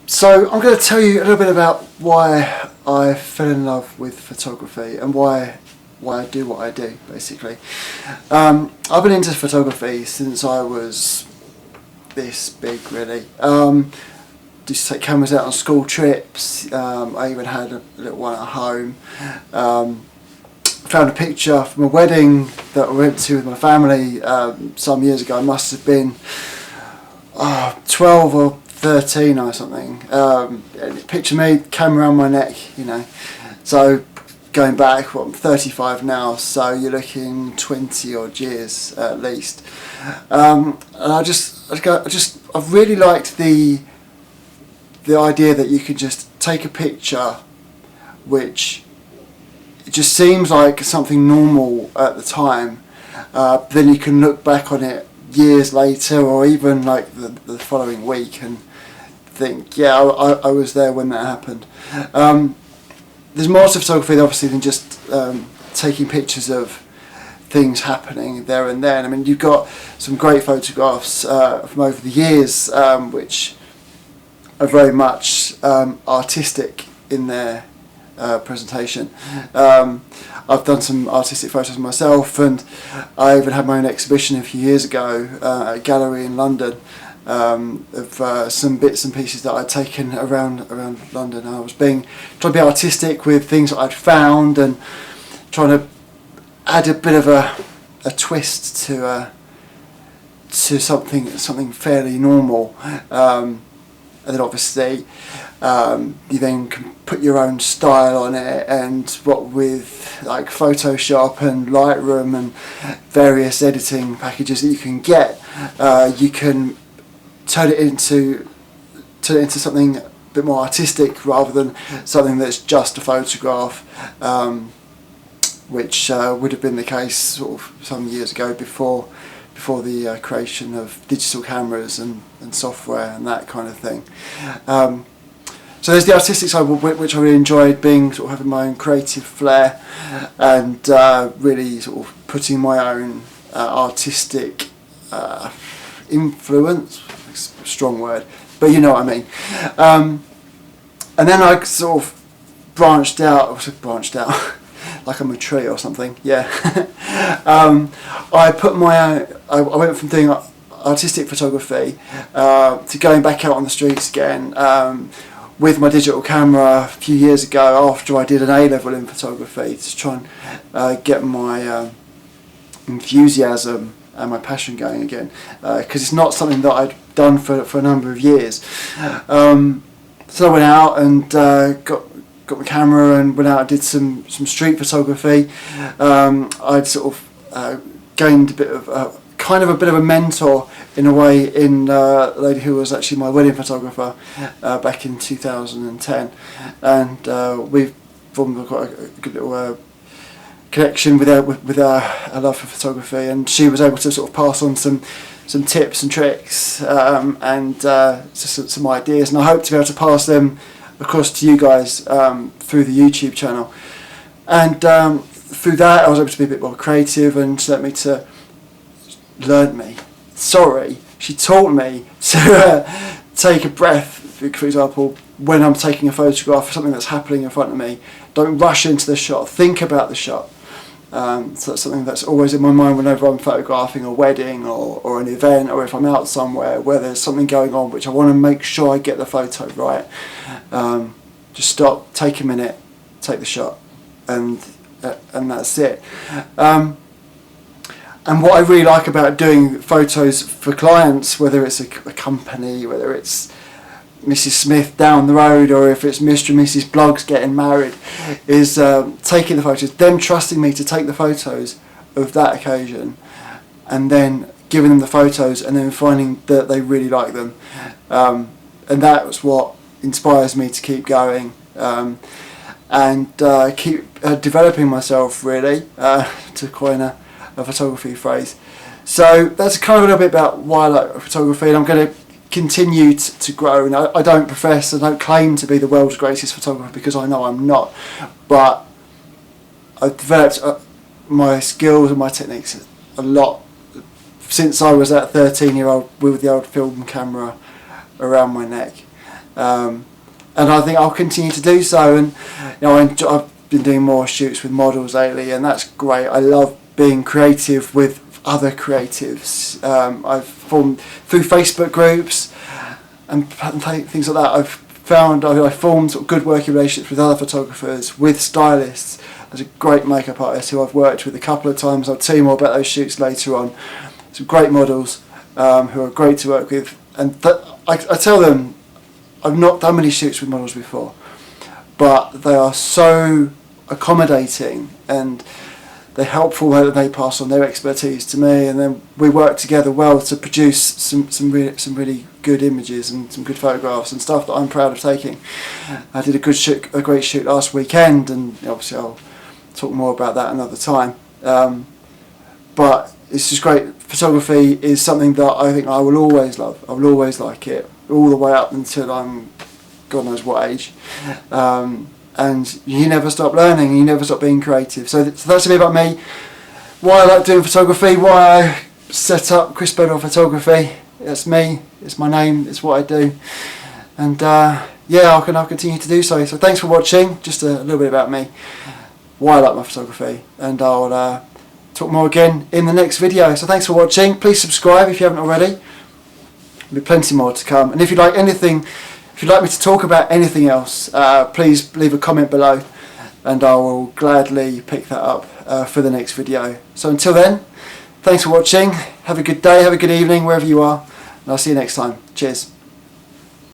So I'm going to tell you a little bit about why I fell in love with photography and why I do what I do, basically. I've been into photography since I was this big, really. Used to take cameras out on school trips. I even had a little one at home. Found a picture from a wedding that I went to with my family some years ago. I must have been 12 or 13 or something. Picture me, camera around my neck, you know. So going back, I'm 35 now, so you're looking 20 odd years at least. And I've really liked the idea that you can just take a picture, which it just seems like something normal at the time. Then you can look back on it years later, or even like the following week, and think, yeah, I was there when that happened. There's more to photography, obviously, than just taking pictures of things happening there and then. I mean, you've got some great photographs from over the years, which are very much artistic in their presentation. I've done some artistic photos myself, and I even had my own exhibition a few years ago at a gallery in London of some bits and pieces that I'd taken around London. I was trying to be artistic with things that I'd found and trying to add a bit of a twist to something fairly normal. And then obviously you then can put your own style on it, and what with like Photoshop and Lightroom and various editing packages that you can get, you can turn it into something a bit more artistic rather than something that's just a photograph, which would have been the case sort of some years ago before the creation of digital cameras and software and that kind of thing. So there's the artistic side, which I really enjoyed, having my own creative flair and really sort of putting my own artistic influence, strong word, but you know what I mean. And then I sort of branched out like I'm a tree or something, yeah. I went from doing artistic photography to going back out on the streets again with my digital camera a few years ago, after I did an A-level in photography, to try and get my enthusiasm and my passion going again, because it's not something that I'd done for a number of years. So I went out and got my camera and went out and did some street photography. I'd sort of gained a bit of a bit of a mentor in a way in a lady who was actually my wedding photographer back in 2010, and we've formed quite a good little connection with our love for photography, and she was able to sort of pass on some tips and tricks and just some ideas, and I hope to be able to pass them across to you guys through the YouTube channel. And through that I was able to be a bit more creative, and she taught me to take a breath, for example, when I'm taking a photograph of something that's happening in front of me. Don't rush into the shot, think about the shot. So that's something that's always in my mind whenever I'm photographing a wedding or an event, or if I'm out somewhere where there's something going on which I want to make sure I get the photo right. Just stop, take a minute, take the shot, and that's it. And what I really like about doing photos for clients, whether it's a company, whether it's Mrs. Smith down the road, or if it's Mr. and Mrs. Bloggs getting married, is taking the photos, them trusting me to take the photos of that occasion, and then giving them the photos, and then finding that they really like them. And that was what inspires me to keep going and keep developing myself, really, to coin a photography phrase. So that's kind of a little bit about why I like photography, and I'm going to continue to grow. And I don't claim to be the world's greatest photographer, because I know I'm not, but I've developed my skills and my techniques a lot since I was that 13-year-old with the old film camera around my neck. and I think I'll continue to do so. And I've been doing more shoots with models lately, and that's great. I love being creative with other creatives. I've formed through Facebook groups and things like that. I formed sort of good working relationships with other photographers, with stylists. There's a great makeup artist who I've worked with a couple of times. I'll tell you more about those shoots later on. Some great models who are great to work with, and I tell them I've not done many shoots with models before, but they are so accommodating and they're helpful when they pass on their expertise to me, and then we work together well to produce some really good images and some good photographs and stuff that I'm proud of taking. I did a great shoot last weekend, and obviously I'll talk more about that another time. But it's just great. Photography is something that I think I will always love. I will always like it, all the way up until I'm God knows what age. And you never stop learning, you never stop being creative. So that's a bit about me, why I like doing photography, why I set up Chris Bedwell Photography. It's me, it's my name, it's what I do. And yeah, I'll continue to do so. So thanks for watching, just a little bit about me, why I like my photography, and I'll talk more again in the next video. So thanks for watching, please subscribe if you haven't already. There'll be plenty more to come, and if you'd like me to talk about anything else, please leave a comment below and I will gladly pick that up for the next video. So until then, thanks for watching, have a good day, have a good evening wherever you are, and I'll see you next time. Cheers.